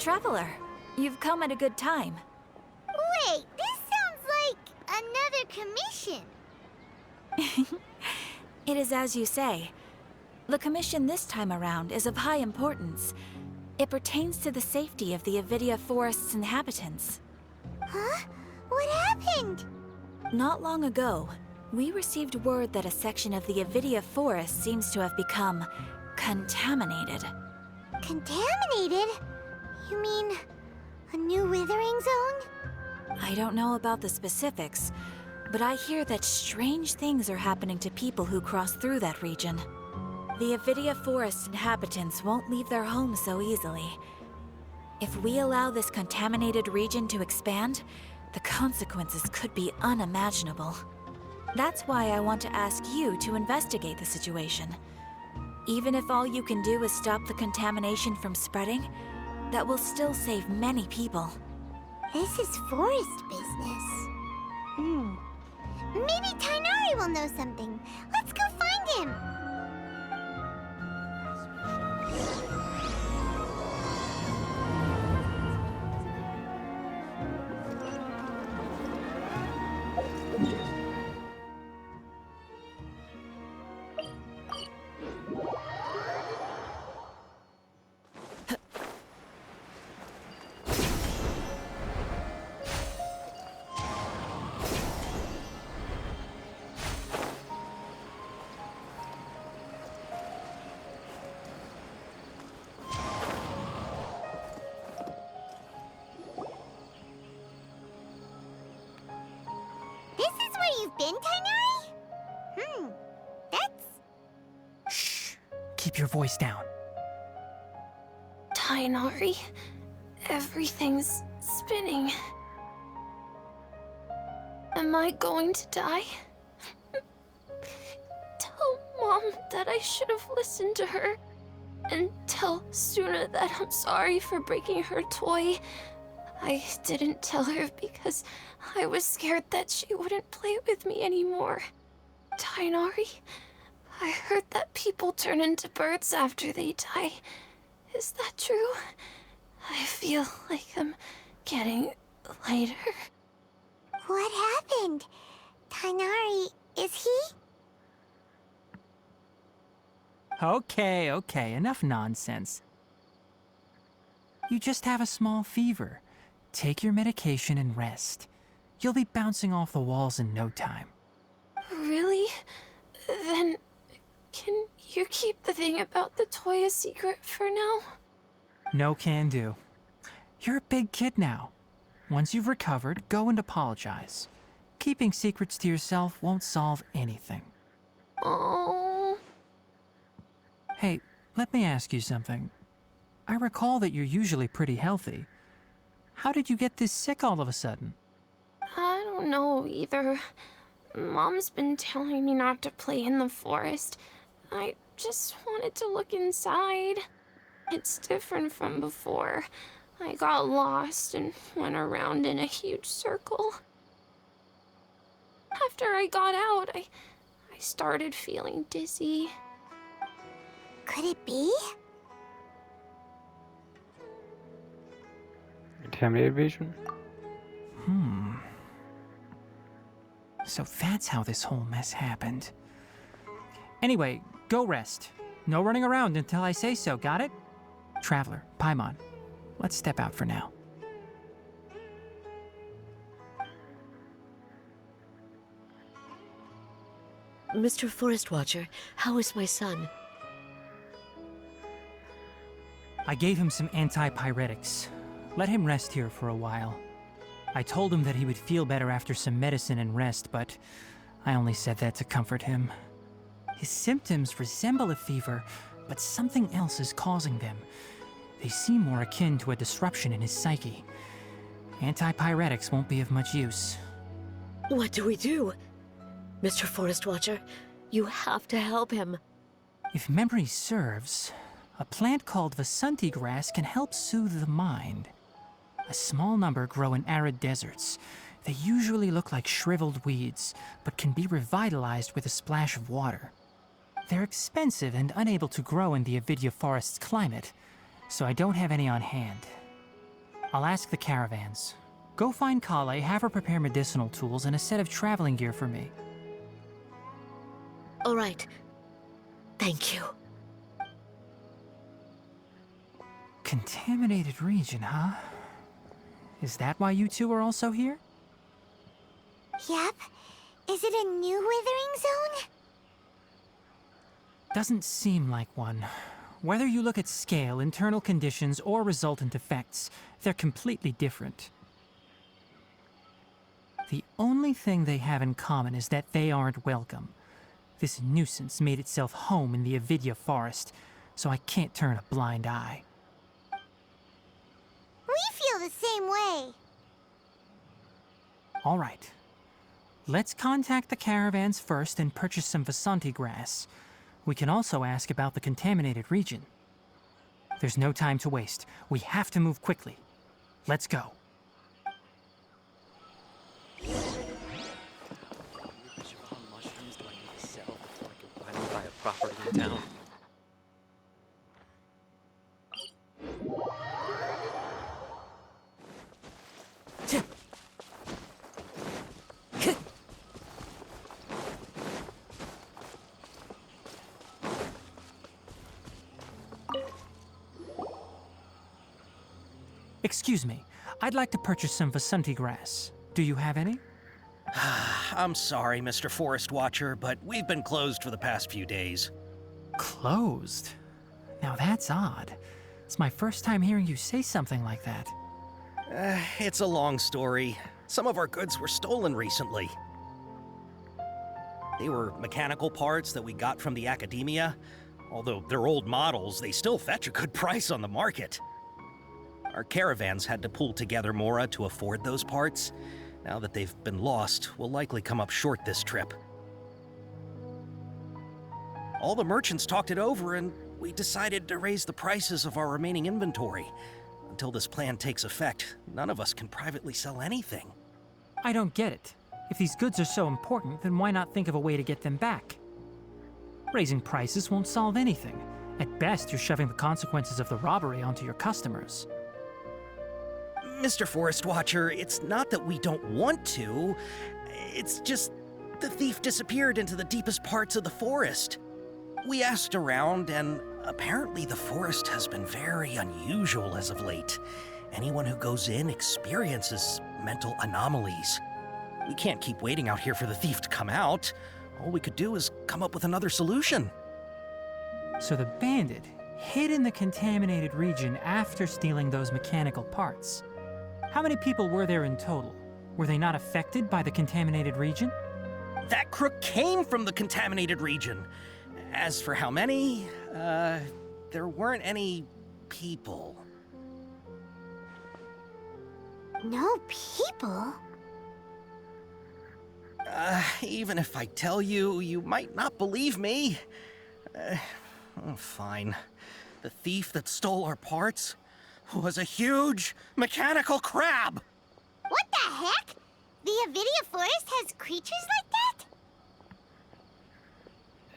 Traveler, you've come at a good time. Wait, this sounds like another commission. It is as you say. The commission this time around is of high importance. It pertains to the safety of the Avidia Forest's inhabitants. Huh? What happened? Not long ago, we received word that a section of the Avidia Forest seems to have become contaminated. Contaminated? You mean a new withering zone? I don't know about the specifics, but I hear that strange things are happening to people who cross through that region. The Avidia Forest inhabitants won't leave their homes so easily. If we allow this contaminated region to expand, the consequences could be unimaginable. That's why I want to ask you to investigate the situation. Even if all you can do is stop the contamination from spreading, that will still save many people. This is forest business. Maybe Tainari will know something. Let's go find him. You've been, Tainari? That's... Shh! Keep your voice down. Tainari, everything's spinning. Am I going to die? Tell Mom that I should have listened to her. And tell Suna that I'm sorry for breaking her toy. I didn't tell her because I was scared that she wouldn't play with me anymore. Tainari, I heard that people turn into birds after they die. Is that true? I feel like I'm getting lighter. What happened? Tainari, is he? Okay, enough nonsense. You just have a small fever. Take your medication and rest. You'll be bouncing off the walls in no time. Really? Then, can you keep the thing about the toy a secret for now? No can do. You're a big kid now. Once you've recovered, go and apologize. Keeping secrets to yourself won't solve anything. Oh. Hey, let me ask you something. I recall that you're usually pretty healthy. How did you get this sick all of a sudden? I don't know either. Mom's been telling me not to play in the forest. I just wanted to look inside. It's different from before. I got lost and went around in a huge circle. After I got out, I started feeling dizzy. Could it be? Contaminated vision? So that's how this whole mess happened. Anyway, go rest. No running around until I say so, got it? Traveler, Paimon, let's step out for now. Mr. Forest Watcher, how is my son? I gave him some antipyretics. Let him rest here for a while. I told him that he would feel better after some medicine and rest, but I only said that to comfort him. His symptoms resemble a fever, but something else is causing them. They seem more akin to a disruption in his psyche. Antipyretics won't be of much use. What do we do? Mr. Forest Watcher, you have to help him. If memory serves, a plant called Vasanti grass can help soothe the mind. A small number grow in arid deserts. They usually look like shriveled weeds, but can be revitalized with a splash of water. They're expensive and unable to grow in the Avidia Forest's climate, so I don't have any on hand. I'll ask the caravans. Go find Kale, have her prepare medicinal tools and a set of traveling gear for me. All right. Thank you. Contaminated region, huh? Is that why you two are also here? Yep. Is it a new withering zone? Doesn't seem like one. Whether you look at scale, internal conditions, or resultant effects, they're completely different. The only thing they have in common is that they aren't welcome. This nuisance made itself home in the Avidya forest, so I can't turn a blind eye. We feel the same way. All right. Let's contact the caravans first and purchase some Vasanti grass. We can also ask about the contaminated region. There's no time to waste. We have to move quickly. Let's go. Mushrooms do I need to sell before I can finally buy a property in town? Excuse me. I'd like to purchase some Vasanti grass. Do you have any? I'm sorry, Mr. Forest Watcher, but we've been closed for the past few days. Closed? Now that's odd. It's my first time hearing you say something like that. It's a long story. Some of our goods were stolen recently. They were mechanical parts that we got from the academia. Although they're old models, they still fetch a good price on the market. Our caravans had to pull together Mora to afford those parts. Now that they've been lost, we'll likely come up short this trip. All the merchants talked it over, and we decided to raise the prices of our remaining inventory. Until this plan takes effect, none of us can privately sell anything. I don't get it. If these goods are so important, then why not think of a way to get them back? Raising prices won't solve anything. At best, you're shoving the consequences of the robbery onto your customers. Mr. Forest Watcher, it's not that we don't want to. It's just the thief disappeared into the deepest parts of the forest. We asked around, and apparently the forest has been very unusual as of late. Anyone who goes in experiences mental anomalies. We can't keep waiting out here for the thief to come out. All we could do is come up with another solution. So the bandit hid in the contaminated region after stealing those mechanical parts. How many people were there in total? Were they not affected by the contaminated region? That crook came from the contaminated region. As for how many, there weren't any people. No people? Even if I tell you, you might not believe me. Fine. The thief that stole our parts was a huge mechanical crab! What the heck? The Avidya forest has creatures like that?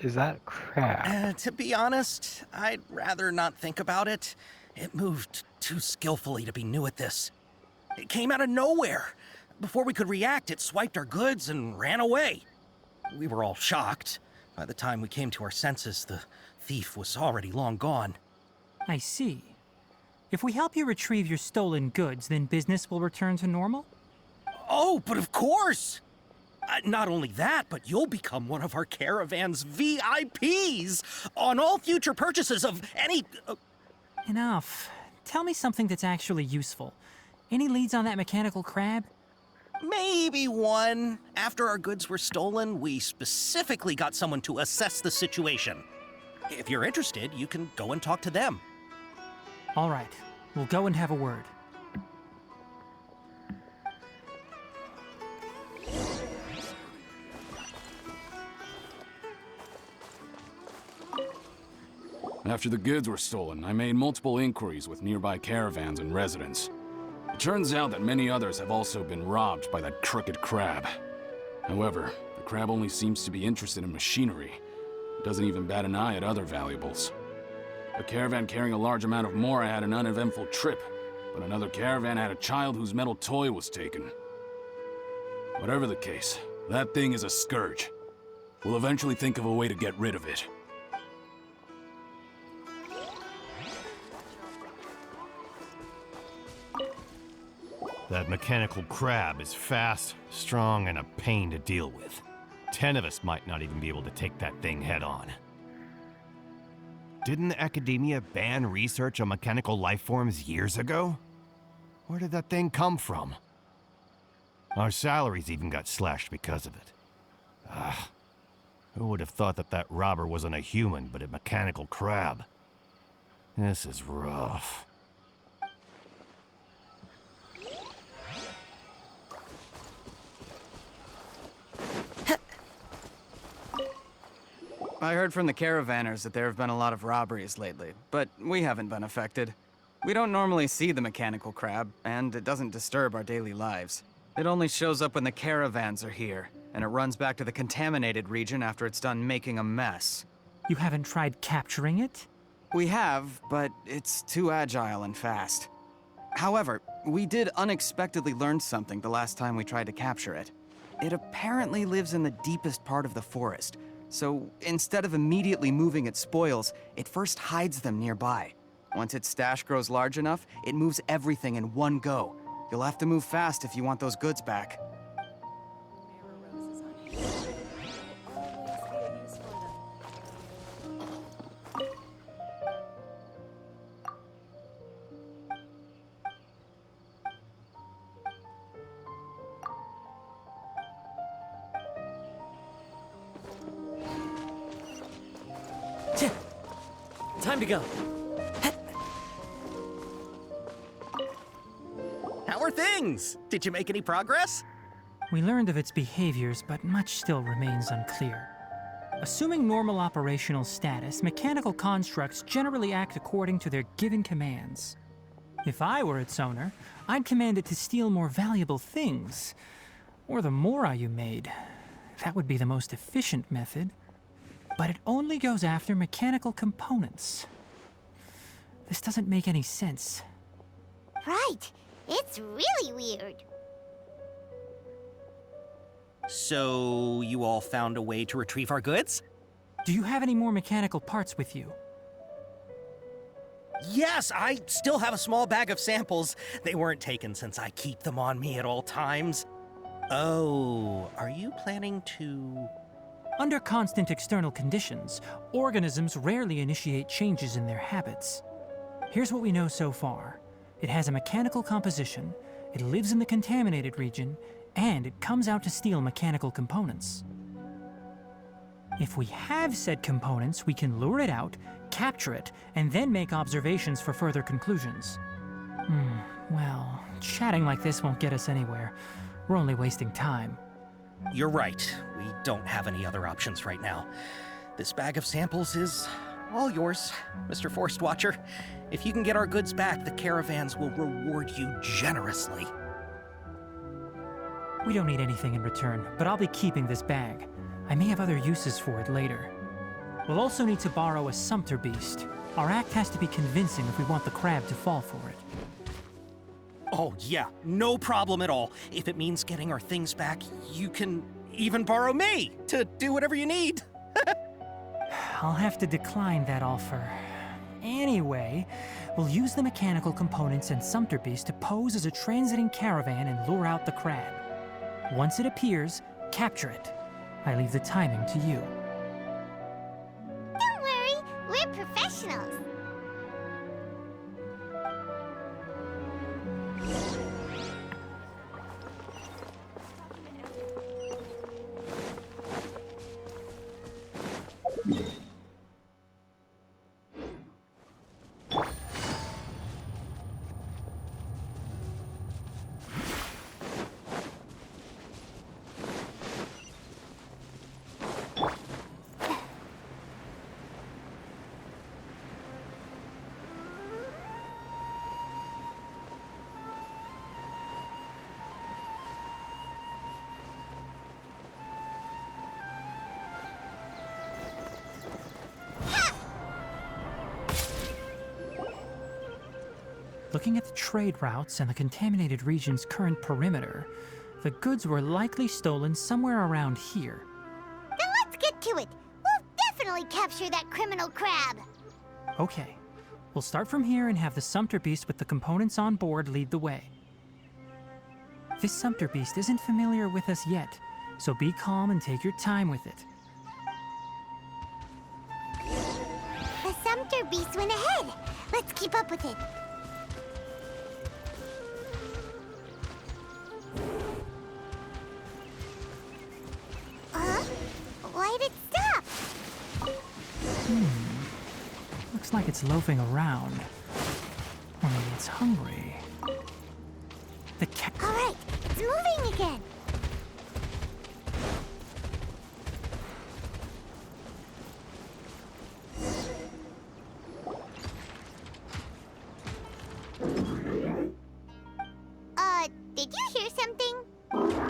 Is that crap? To be honest, I'd rather not think about it. It moved too skillfully to be new at this. It came out of nowhere. Before we could react, it swiped our goods and ran away. We were all shocked. By the time we came to our senses, the thief was already long gone. I see. If we help you retrieve your stolen goods, then business will return to normal? Oh, but of course! Not only that, but you'll become one of our caravan's VIPs on all future purchases of any... Enough. Tell me something that's actually useful. Any leads on that mechanical crab? Maybe one. After our goods were stolen, we specifically got someone to assess the situation. If you're interested, you can go and talk to them. All right. We'll go and have a word. After the goods were stolen, I made multiple inquiries with nearby caravans and residents. It turns out that many others have also been robbed by that crooked crab. However, the crab only seems to be interested in machinery. It doesn't even bat an eye at other valuables. A caravan carrying a large amount of Mora had an uneventful trip. but another caravan had a child whose metal toy was taken. Whatever the case, that thing is a scourge. We'll eventually think of a way to get rid of it. That mechanical crab is fast, strong, and a pain to deal with. 10 of us might not even be able to take that thing head on. Didn't academia ban research on mechanical life forms years ago? Where did that thing come from? Our salaries even got slashed because of it. Who would have thought that that robber wasn't a human, but a mechanical crab? This is rough. I heard from the caravanners that there have been a lot of robberies lately, but we haven't been affected. We don't normally see the mechanical crab, and it doesn't disturb our daily lives. It only shows up when the caravans are here, and it runs back to the contaminated region after it's done making a mess. You haven't tried capturing it? We have, but it's too agile and fast. However, we did unexpectedly learn something the last time we tried to capture it. It apparently lives in the deepest part of the forest, so instead of immediately moving its spoils, it first hides them nearby. Once its stash grows large enough, it moves everything in one go. You'll have to move fast if you want those goods back. Time to go. How are things? Did you make any progress? We learned of its behaviors, but much still remains unclear. Assuming normal operational status, mechanical constructs generally act according to their given commands. If I were its owner, I'd command it to steal more valuable things. Or the Mora you made. That would be the most efficient method. But it only goes after mechanical components. This doesn't make any sense. Right. It's really weird. So, you all found a way to retrieve our goods? Do you have any more mechanical parts with you? Yes, I still have a small bag of samples. They weren't taken since I keep them on me at all times. Oh, are you planning to... Under constant external conditions, organisms rarely initiate changes in their habits. Here's what we know so far. It has a mechanical composition, it lives in the contaminated region, and it comes out to steal mechanical components. If we have said components, we can lure it out, capture it, and then make observations for further conclusions. Well, chatting like this won't get us anywhere. We're only wasting time. You're right. We don't have any other options right now. This bag of samples is all yours, Mr. Forest Watcher. If you can get our goods back, the caravans will reward you generously. We don't need anything in return, but I'll be keeping this bag. I may have other uses for it later. We'll also need to borrow a sumpter beast. Our act has to be convincing if we want the crab to fall for it. Oh, yeah, no problem at all. If it means getting our things back, you can even borrow me to do whatever you need. I'll have to decline that offer. Anyway, we'll use the mechanical components and sumpter beast to pose as a transiting caravan and lure out the crab. Once it appears, capture it. I leave the timing to you. Don't worry, we're professionals. Looking at the trade routes and the contaminated region's current perimeter, the goods were likely stolen somewhere around here. Then let's get to it. We'll definitely capture that criminal crab. Okay, we'll start from here and have the Sumpter Beast with the components on board lead the way. This Sumpter Beast isn't familiar with us yet, so be calm and take your time with it. The Sumpter Beast went ahead. Let's keep up with it. Why'd it stop? Looks like it's loafing around. Or maybe it's hungry. The cat. All right, it's moving again. Did you hear something? Ah!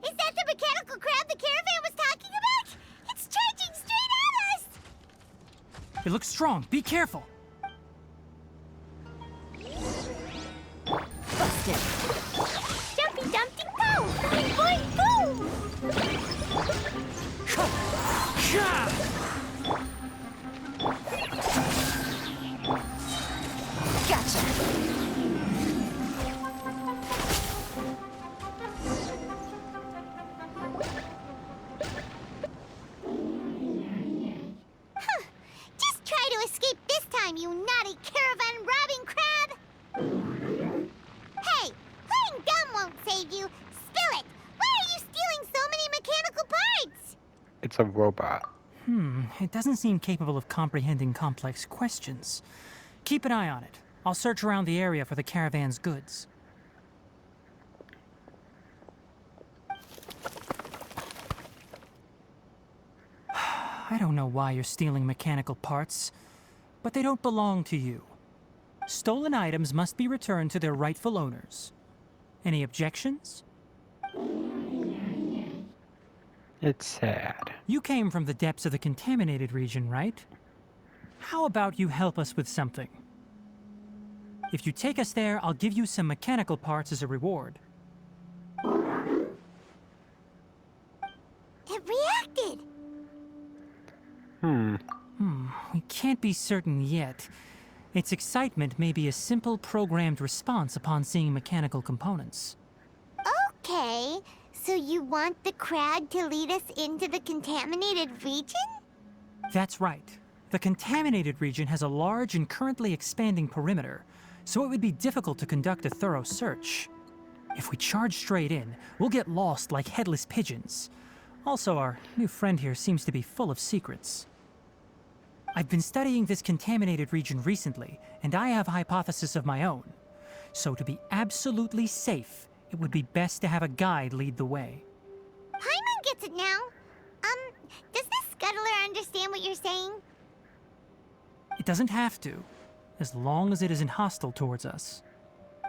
Is that the mechanical crab the caravan was talking about? It's charging straight at us! It looks strong. Be careful. Busted. Jumpy Dumpty go! Big boy boom! Gotcha. Just try to escape this time, you naughty caravan robbing crab! Hey, playing dumb won't save you. Spill it! Why are you stealing so many mechanical parts? It's a robot. It doesn't seem capable of comprehending complex questions. Keep an eye on it. I'll search around the area for the caravan's goods. I don't know why you're stealing mechanical parts, but they don't belong to you. Stolen items must be returned to their rightful owners. Any objections? It's sad. You came from the depths of the contaminated region, right? How about you help us with something? If you take us there, I'll give you some mechanical parts as a reward. It reacted! We can't be certain yet. Its excitement may be a simple programmed response upon seeing mechanical components. Okay, so you want the crab to lead us into the contaminated region? That's right. The contaminated region has a large and currently expanding perimeter, so it would be difficult to conduct a thorough search. If we charge straight in, we'll get lost like headless pigeons. Also, our new friend here seems to be full of secrets. I've been studying this contaminated region recently, and I have a hypothesis of my own. So to be absolutely safe, it would be best to have a guide lead the way. Paimon gets it now. Does this scuttler understand what you're saying? It doesn't have to, as long as it isn't hostile towards us.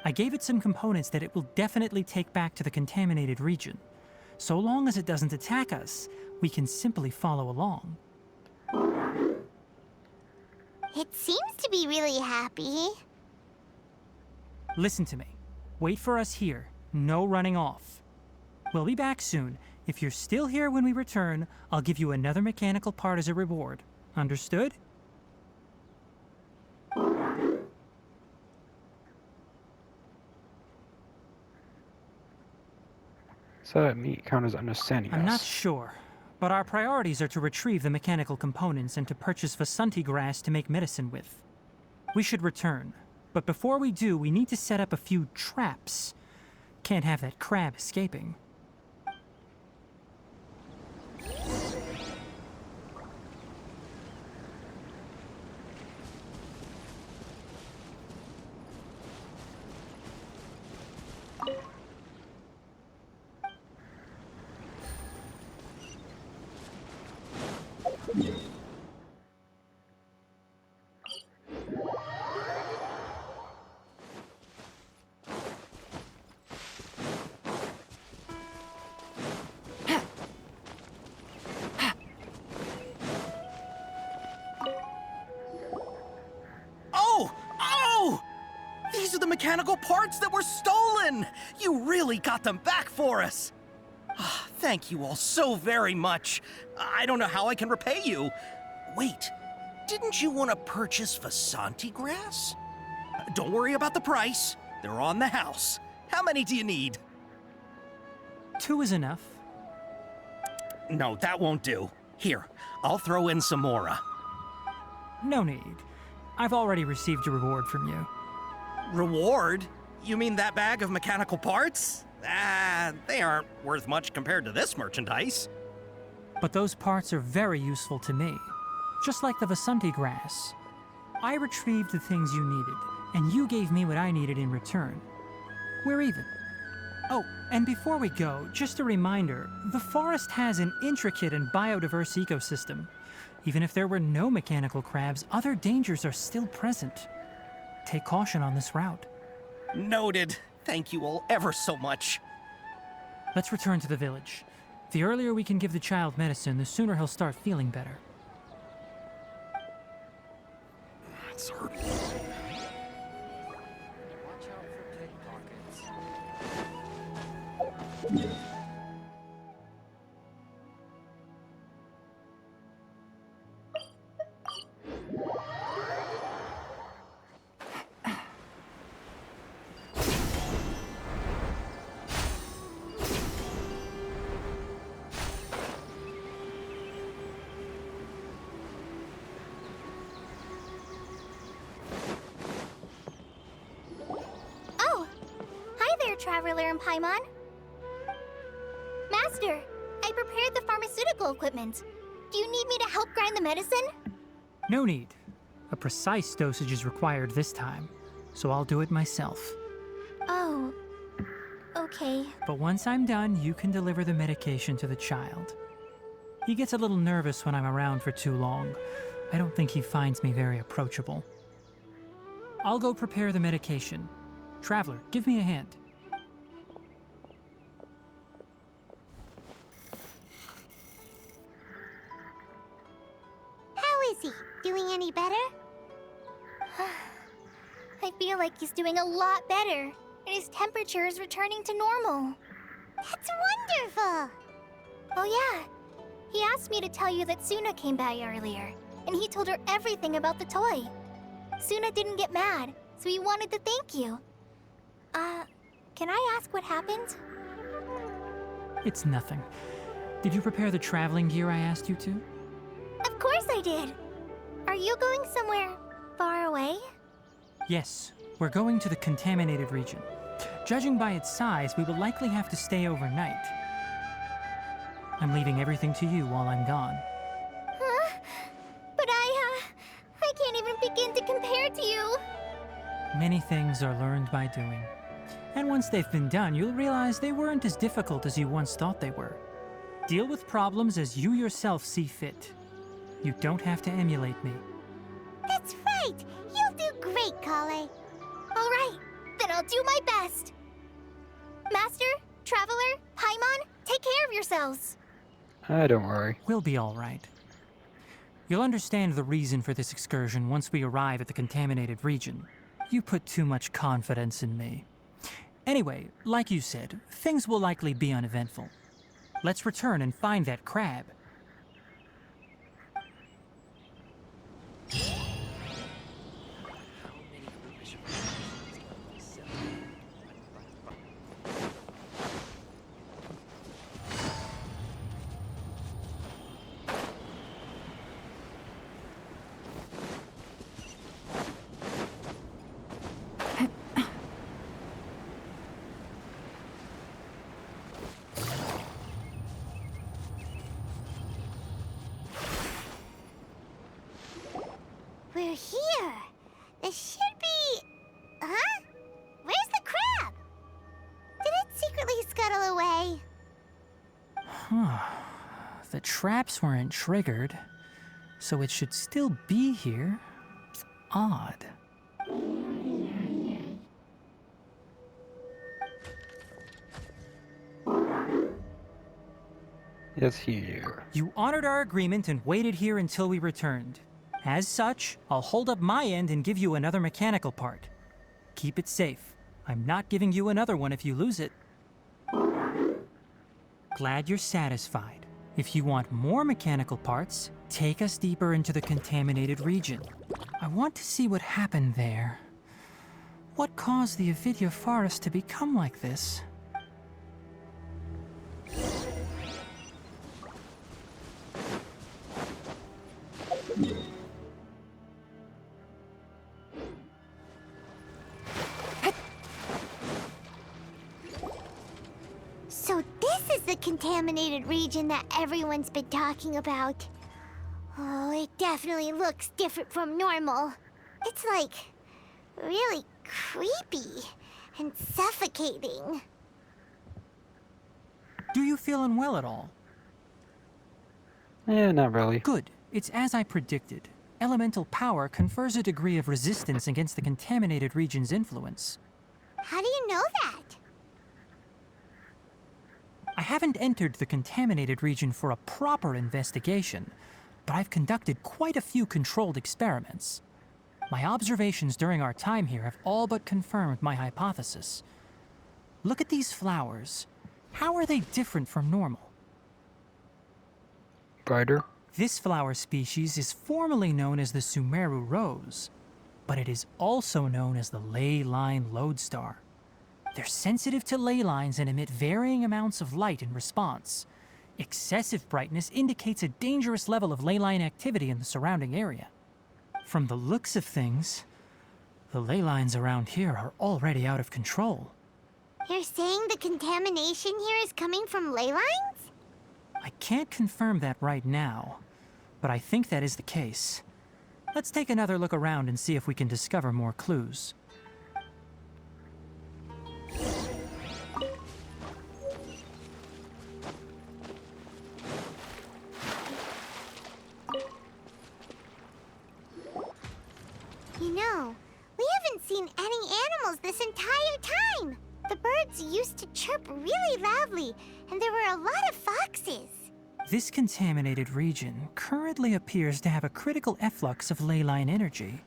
I gave it some components that it will definitely take back to the contaminated region. So long as it doesn't attack us, we can simply follow along. It seems to be really happy. Listen to me. Wait for us here. No running off. We'll be back soon. If you're still here when we return, I'll give you another mechanical part as a reward. Understood? So that meat count as understanding I'm us. not sure, but our priorities are to retrieve the mechanical components and to purchase Vasanti grass to make medicine with. We should return, but before we do, we need to set up a few traps. Can't have that crab escaping. mechanical parts that were stolen! You really got them back for us! Thank you all so very much. I don't know how I can repay you. Wait, didn't you want to purchase Vasanti grass? Don't worry about the price. They're on the house. How many do you need? 2 is enough. No, that won't do. Here, I'll throw in some more. No need. I've already received a reward from you. Reward? You mean that bag of mechanical parts? They aren't worth much compared to this merchandise. But those parts are very useful to me. Just like the Vasanti grass. I retrieved the things you needed, and you gave me what I needed in return. We're even. Oh, and before we go, just a reminder, the forest has an intricate and biodiverse ecosystem. Even if there were no mechanical crabs, other dangers are still present. Take caution on this route. Noted. Thank you all ever so much. Let's return to the village. The earlier we can give the child medicine, the sooner he'll start feeling better. It's hurting. Watch out for pickpockets. Oh! Hi there, Traveler and Paimon. Master, I prepared the pharmaceutical equipment. Do you need me to help grind the medicine? No need. A precise dosage is required this time, so I'll do it myself. Oh, okay. But once I'm done, you can deliver the medication to the child. He gets a little nervous when I'm around for too long. I don't think he finds me very approachable. I'll go prepare the medication. Traveler, give me a hand. How is he? Doing any better? I feel like he's doing a lot better, and his temperature is returning to normal. That's wonderful! Oh yeah, he asked me to tell you that Suna came by earlier, and he told her everything about the toy. Suna didn't get mad, so he wanted to thank you. Can I ask what happened? It's nothing. Did you prepare the traveling gear I asked you to? Of course I did! Are you going somewhere far away? Yes, we're going to the contaminated region. Judging by its size, we will likely have to stay overnight. I'm leaving everything to you while I'm gone. Huh? But I can't even begin to compare to you. Many things are learned by doing. And once they've been done, you'll realize they weren't as difficult as you once thought they were. Deal with problems as you yourself see fit. You don't have to emulate me. That's right! You'll do great, Kale. All right, then I'll do my best. Master, Traveler, Paimon, take care of yourselves. Don't worry. We'll be all right. You'll understand the reason for this excursion once we arrive at the contaminated region. You put too much confidence in me. Anyway, like you said, things will likely be uneventful. Let's return and find that crab. We're here. This should be... Huh? Where's the crab? Did it secretly scuttle away? The traps weren't triggered, so it should still be here. It's odd. It's here. You honored our agreement and waited here until we returned. As such, I'll hold up my end and give you another mechanical part. Keep it safe. I'm not giving you another one if you lose it. Glad you're satisfied. If you want more mechanical parts, take us deeper into the contaminated region. I want to see what happened there. What caused the Avidya forest to become like this? So this is the contaminated region that everyone's been talking about. Oh, it definitely looks different from normal. It's like really creepy and suffocating. Do you feel unwell at all? Not really. Good. It's as I predicted. Elemental power confers a degree of resistance against the contaminated region's influence. How do you know that? I haven't entered the contaminated region for a proper investigation, but I've conducted quite a few controlled experiments. My observations during our time here have all but confirmed my hypothesis. Look at these flowers. How are they different from normal? Brighter? This flower species is formally known as the Sumeru rose, but it is also known as the ley line lodestar. They're sensitive to ley lines and emit varying amounts of light in response. Excessive brightness indicates a dangerous level of ley line activity in the surrounding area. From the looks of things, the ley lines around here are already out of control. You're saying the contamination here is coming from ley lines? I can't confirm that right now, but I think that is the case. Let's take another look around and see if we can discover more clues. You know, we haven't seen any animals this entire time. The birds used to chirp really loudly, and there were a lot of foxes. This contaminated region currently appears to have a critical efflux of ley line energy,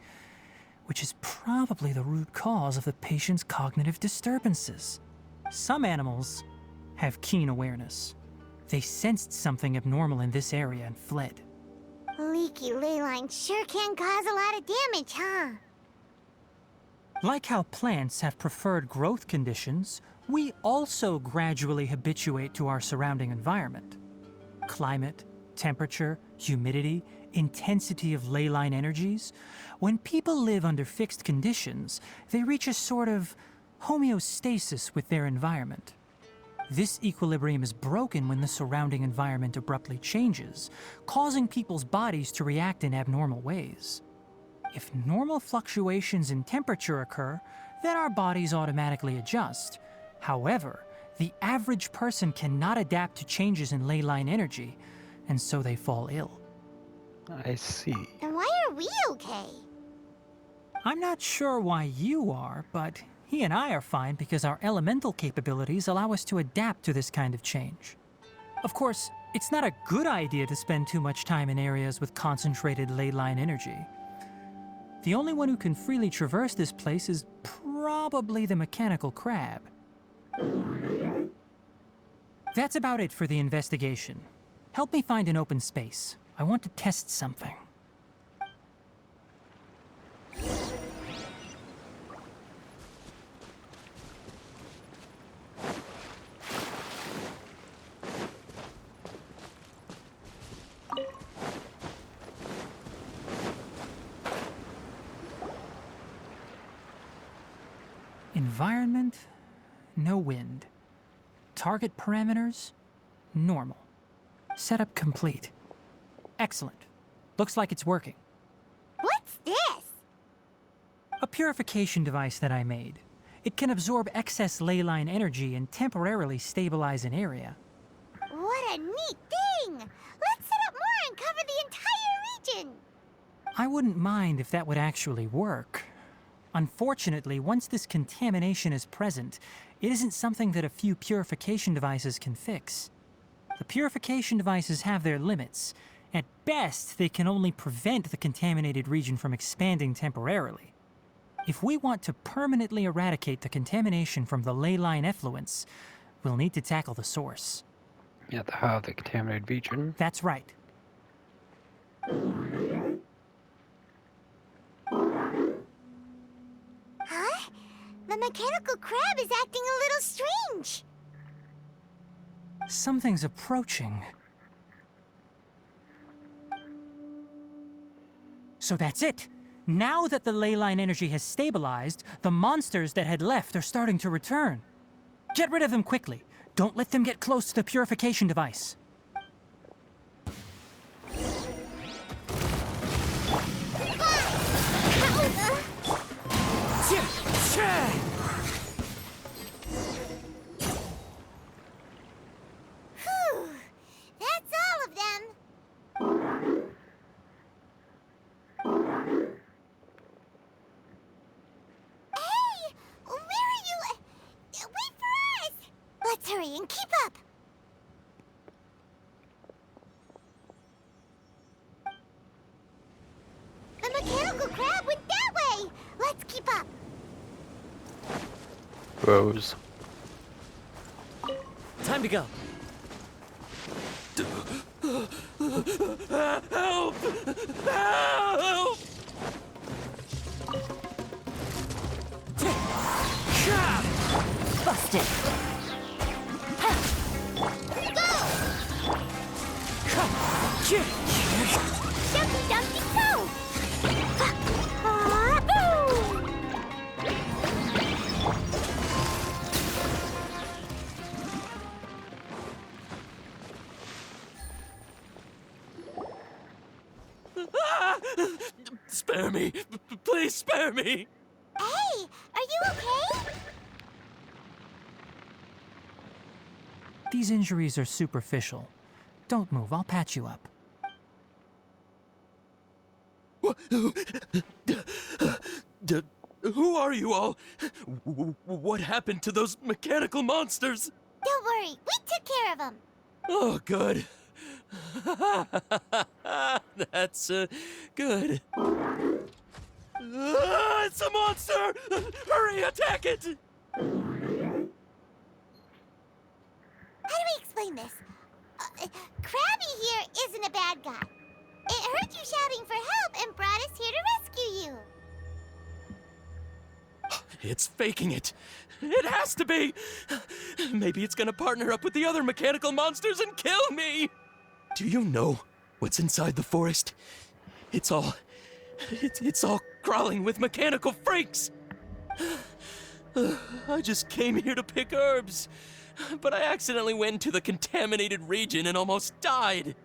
which is probably the root cause of the patient's cognitive disturbances. Some animals have keen awareness. They sensed something abnormal in this area and fled. Leaky ley lines sure can cause a lot of damage, huh? Like how plants have preferred growth conditions, we also gradually habituate to our surrounding environment. Climate, temperature, humidity, intensity of ley line energies. When people live under fixed conditions, they reach a sort of homeostasis with their environment. This equilibrium is broken when the surrounding environment abruptly changes, causing people's bodies to react in abnormal ways. If normal fluctuations in temperature occur, then our bodies automatically adjust. However, the average person cannot adapt to changes in ley line energy, and so they fall ill. I see. Then why are we okay? I'm not sure why you are, but he and I are fine because our elemental capabilities allow us to adapt to this kind of change. Of course, it's not a good idea to spend too much time in areas with concentrated ley line energy. The only one who can freely traverse this place is probably the mechanical crab. That's about it for the investigation. Help me find an open space. I want to test something. Environment, no wind. Target parameters, normal. Setup complete. Excellent. Looks like it's working. What's this? A purification device that I made. It can absorb excess ley line energy and temporarily stabilize an area. What a neat thing! Let's set up more and cover the entire region! I wouldn't mind if that would actually work. Unfortunately, once this contamination is present, it isn't something that a few purification devices can fix. The purification devices have their limits. At best, they can only prevent the contaminated region from expanding temporarily. If we want to permanently eradicate the contamination from the ley line effluents, we'll need to tackle the source. Yeah, the contaminated region. That's right. Huh? The mechanical crab is acting a little strange. Something's approaching. So that's it. Now that the ley line energy has stabilized, the monsters that had left are starting to return. Get rid of them quickly. Don't let them get close to the purification device. Whew. That's all of them. Hey! Where are you? Wait for us! Let's hurry and keep up. The mechanical crab went that way! Let's keep up. Rose. Time to go. Help! Help! Busted. Dumpty Dumpty go! Boom! Spare me! Please spare me! Hey, are you okay? These injuries are superficial. Don't move, I'll patch you up. Who are you all? What happened to those mechanical monsters? Don't worry, we took care of them. Oh, good. That's good. It's a monster! Hurry, attack it! How do we explain this? Krabby here isn't a bad guy. It heard you shouting for help and brought us here to rescue you. It's faking it. It has to be. Maybe it's gonna partner up with the other mechanical monsters and kill me. Do you know what's inside the forest? It's all crawling with mechanical freaks. I just came here to pick herbs, but I accidentally went into the contaminated region and almost died.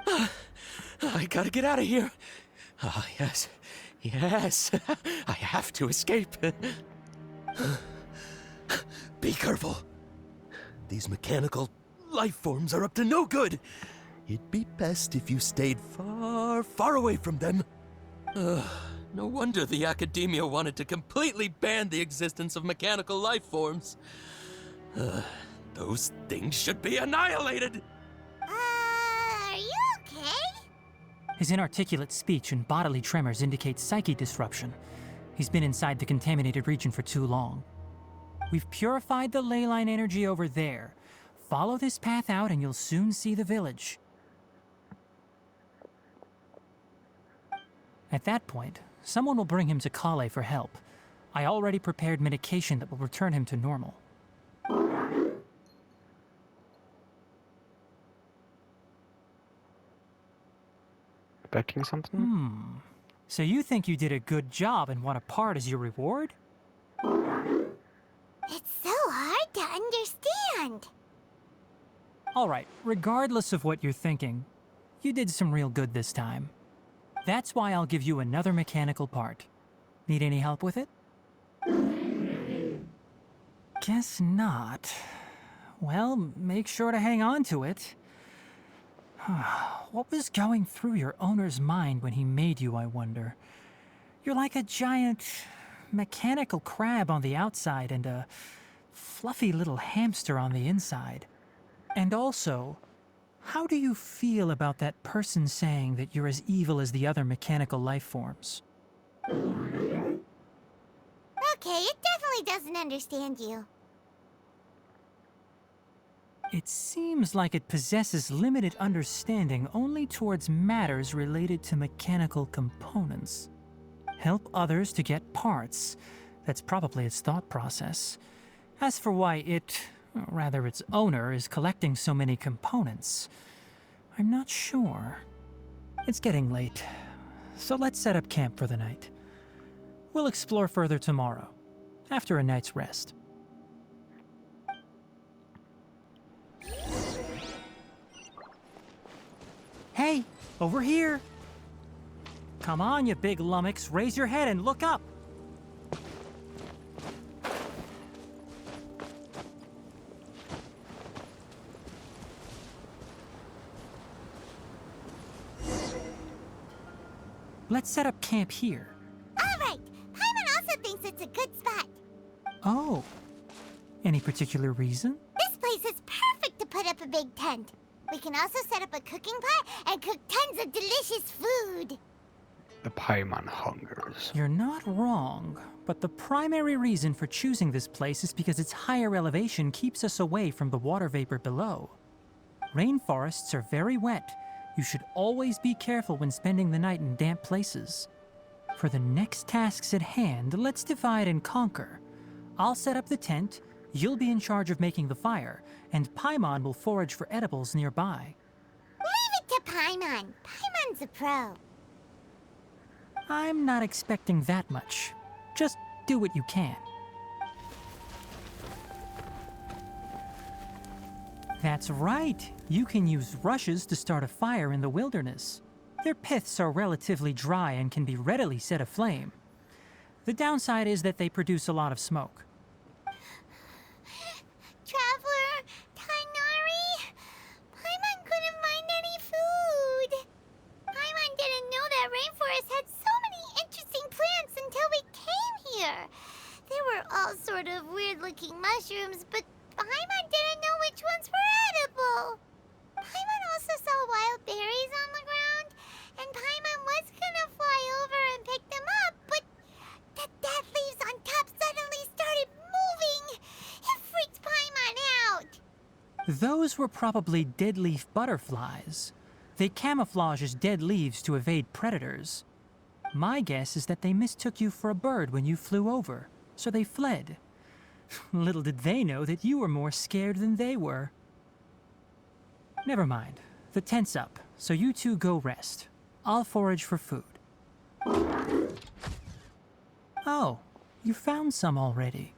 I gotta get out of here. Ah, yes. Yes. I have to escape. Be careful. These mechanical life forms are up to no good. It'd be best if you stayed far, far away from them. No wonder the academia wanted to completely ban the existence of mechanical life forms. Those things should be annihilated. Are you okay? His inarticulate speech and bodily tremors indicate psyche disruption. He's been inside the contaminated region for too long. We've purified the ley line energy over there. Follow this path out and you'll soon see the village. At that point, someone will bring him to Kale for help. I already prepared medication that will return him to normal. Expecting something? So you think you did a good job and want a part as your reward? It's so hard to understand. Alright, regardless of what you're thinking, you did some real good this time. That's why I'll give you another mechanical part. Need any help with it? Guess not. Well, make sure to hang on to it. What was going through your owner's mind when he made you, I wonder? You're like a giant mechanical crab on the outside and a fluffy little hamster on the inside. And also, how do you feel about that person saying that you're as evil as the other mechanical life forms? Okay, it definitely doesn't understand you. It seems like it possesses limited understanding only towards matters related to mechanical components. Help others to get parts. That's probably its thought process. As for why it, or rather its owner, is collecting so many components, I'm not sure. It's getting late, so let's set up camp for the night. We'll explore further tomorrow, after a night's rest. Hey, over here! Come on, you big lummox, raise your head and look up! Let's set up camp here. Alright, Paimon also thinks it's a good spot. Oh. Any particular reason? This place is perfect to put up a big tent. We can also set up a cooking pot and cook tons of delicious food. The Paimon hungers. You're not wrong, but the primary reason for choosing this place is because its higher elevation keeps us away from the water vapor below. Rainforests are very wet. You should always be careful when spending the night in damp places. For the next tasks at hand, let's divide and conquer. I'll set up the tent, you'll be in charge of making the fire, and Paimon will forage for edibles nearby. Leave it to Paimon. Paimon's a pro. I'm not expecting that much. Just do what you can. That's right. You can use rushes to start a fire in the wilderness. Their piths are relatively dry and can be readily set aflame. The downside is that they produce a lot of smoke. Traveler, Tainari, Paimon couldn't find any food. Paimon didn't know that rainforest had so many interesting plants until we came here. They were all sort of weird-looking mushrooms, but Paimon didn't know which ones were edible. Paimon also saw wild berries on the ground, and Paimon was gonna fly over and pick them up, but the dead leaves on top suddenly started moving. It freaked Paimon out. Those were probably dead leaf butterflies. They camouflage as dead leaves to evade predators. My guess is that they mistook you for a bird when you flew over, so they fled. Little did they know that you were more scared than they were. Never mind. The tent's up, so you two go rest. I'll forage for food. Oh, you found some already.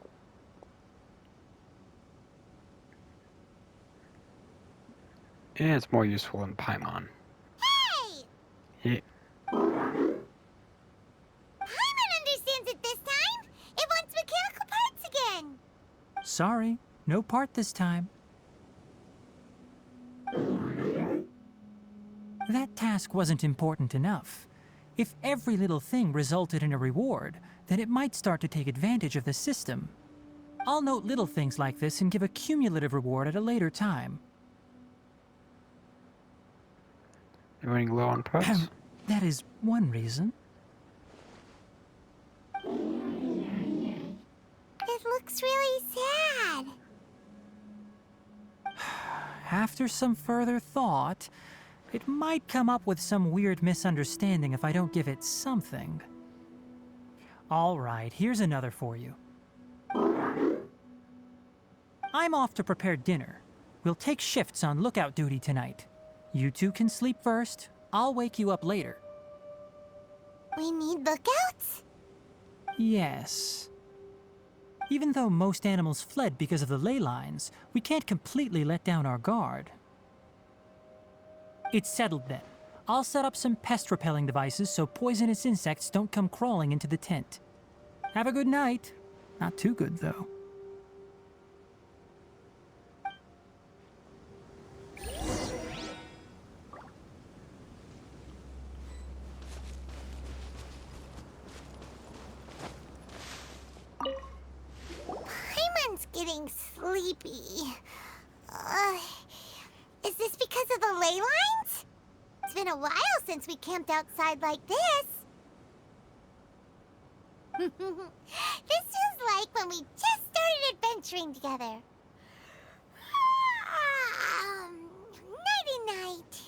Yeah, it's more useful than Paimon. Hey! Yeah. Paimon understands it this time. It wants mechanical parts again. Sorry, no part this time. That task wasn't important enough. If every little thing resulted in a reward, then it might start to take advantage of the system. I'll note little things like this and give a cumulative reward at a later time. You're running low on parts? That is one reason. It looks really sad. After some further thought, it might come up with some weird misunderstanding if I don't give it something. All right, here's another for you. I'm off to prepare dinner. We'll take shifts on lookout duty tonight. You two can sleep first. I'll wake you up later. We need lookouts? Yes. Even though most animals fled because of the ley lines, we can't completely let down our guard. It's settled then. I'll set up some pest-repelling devices so poisonous insects don't come crawling into the tent. Have a good night. Not too good, though. Paimon's getting sleepy. Is this because of the ley lines? It's been a while since we camped outside like this. This is like when we just started adventuring together. Nighty-night.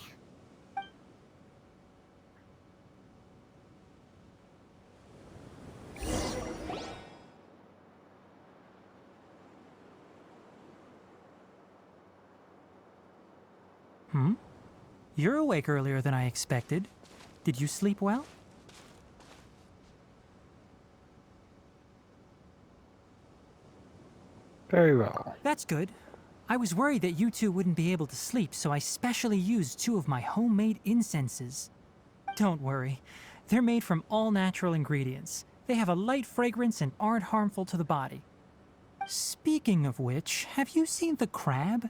You're awake earlier than I expected. Did you sleep well? Very well. That's good. I was worried that you two wouldn't be able to sleep, so I specially used 2 of my homemade incenses. Don't worry. They're made from all natural ingredients. They have a light fragrance and aren't harmful to the body. Speaking of which, have you seen the crab?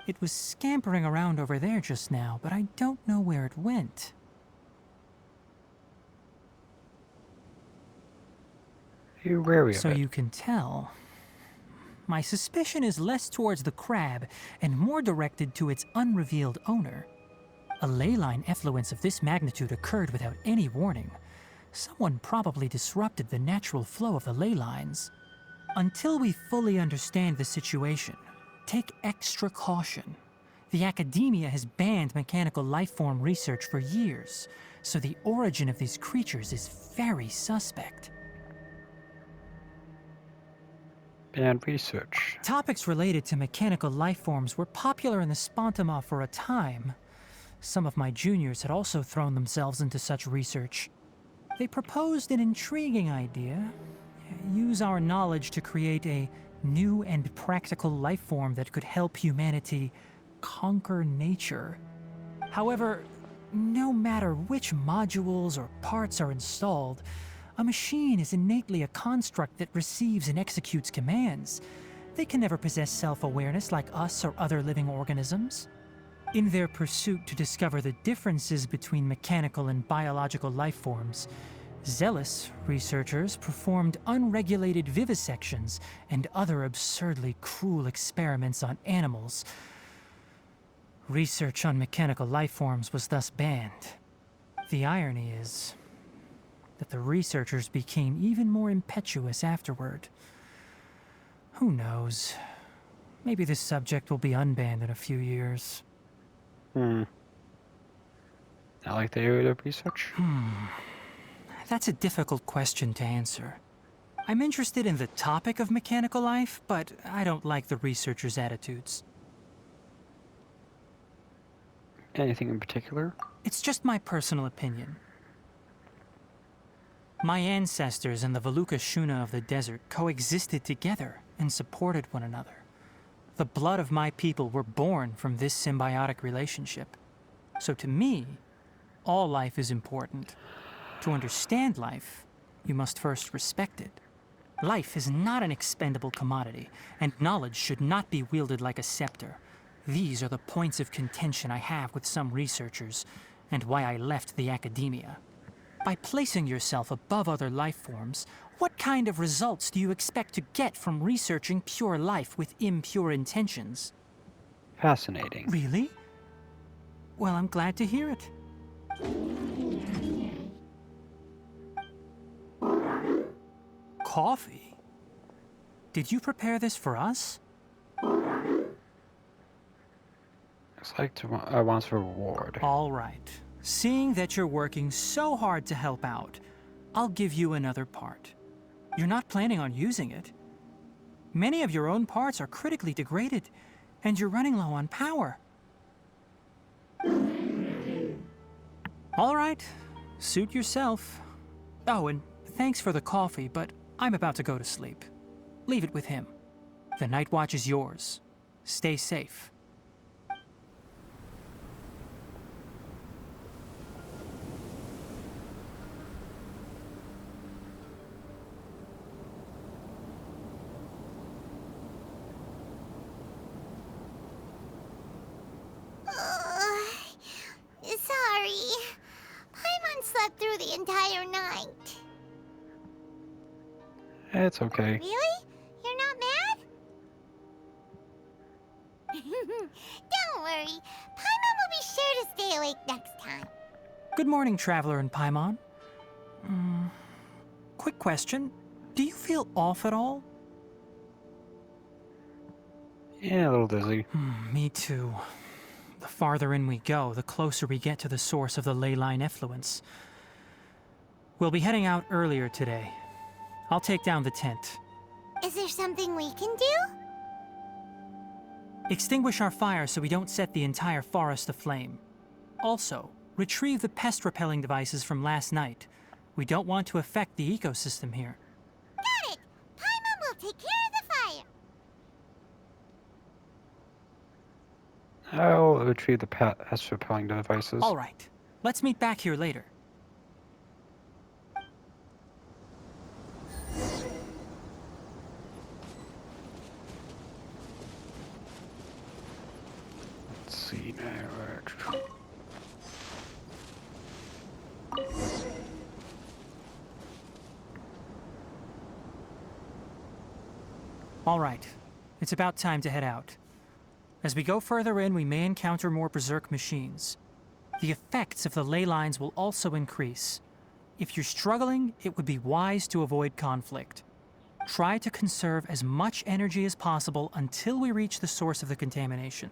It was scampering around over there just now, but I don't know where it went. You're wary of So it. you can tell. My suspicion is less towards the crab and more directed to its unrevealed owner. A ley line effluence of this magnitude occurred without any warning. Someone probably disrupted the natural flow of the ley lines. Until we fully understand the situation, take extra caution. The academia has banned mechanical lifeform research for years, so the origin of these creatures is very suspect. And research. Topics related to mechanical lifeforms were popular in the Spontama for a time. Some of my juniors had also thrown themselves into such research. They proposed an intriguing idea. Use our knowledge to create a new and practical lifeform that could help humanity conquer nature. However, no matter which modules or parts are installed, a machine is innately a construct that receives and executes commands. They can never possess self-awareness like us or other living organisms. In their pursuit to discover the differences between mechanical and biological lifeforms, zealous researchers performed unregulated vivisections and other absurdly cruel experiments on animals. Research on mechanical lifeforms was thus banned. The irony is that the researchers became even more impetuous afterward. Who knows? Maybe this subject will be unbanned in a few years. I like the area of research. That's a difficult question to answer. I'm interested in the topic of mechanical life, but I don't like the researchers' attitudes. Anything in particular? It's just my personal opinion. My ancestors and the Veluca Shuna of the desert coexisted together and supported one another. The blood of my people were born from this symbiotic relationship. So to me, all life is important. To understand life, you must first respect it. Life is not an expendable commodity, and knowledge should not be wielded like a scepter. These are the points of contention I have with some researchers, and why I left the academia. By placing yourself above other life forms, what kind of results do you expect to get from researching pure life with impure intentions? Fascinating. Really? Well, I'm glad to hear it. Coffee? Did you prepare this for us? It's like I want a reward. All right. Seeing that you're working so hard to help out, I'll give you another part. You're not planning on using it. Many of your own parts are critically degraded, and you're running low on power. All right. Suit yourself. Oh, and thanks for the coffee, but I'm about to go to sleep. Leave it with him. The night watch is yours. Stay safe. Sorry. Paimon slept through the entire night. It's okay. Really? You're not mad? Don't worry. Paimon will be sure to stay awake next time. Good morning, Traveler and Paimon. Quick question. Do you feel off at all? Yeah, a little dizzy. Me too. The farther in we go, the closer we get to the source of the ley line effluence. We'll be heading out earlier today. I'll take down the tent. Is there something we can do? Extinguish our fire so we don't set the entire forest aflame. Also, retrieve the pest-repelling devices from last night. We don't want to affect the ecosystem here. Got it! Paimon will take care of the fire! I'll retrieve the pest repelling devices. All right. Let's meet back here later. Let's see now. All right. It's about time to head out. As we go further in, we may encounter more berserk machines. The effects of the ley lines will also increase. If you're struggling, it would be wise to avoid conflict. Try to conserve as much energy as possible until we reach the source of the contamination.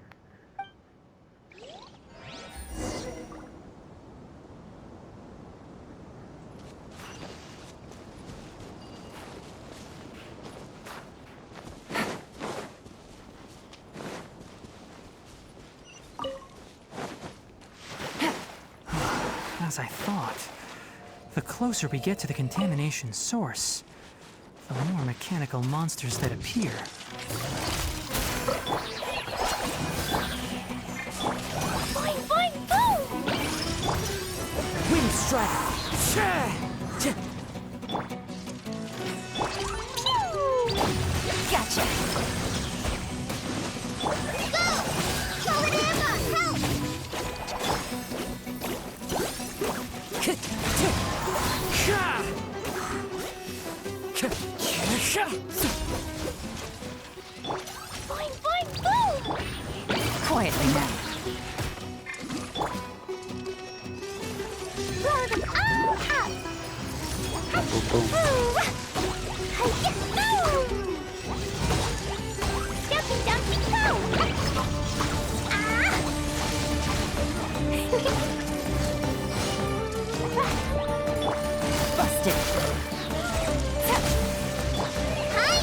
As I thought, the closer we get to the contamination source, the more mechanical monsters that appear. Boing, boing, boom! Wind strike! Gotcha! Go! Solid ammo! Help! Boing, boing, boom! Quietly now. Blow them all up! Hi-ya, boom! Jumpy, jumpy, go! Ah! Busted. Hi!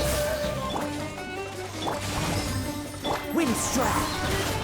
Wind strike!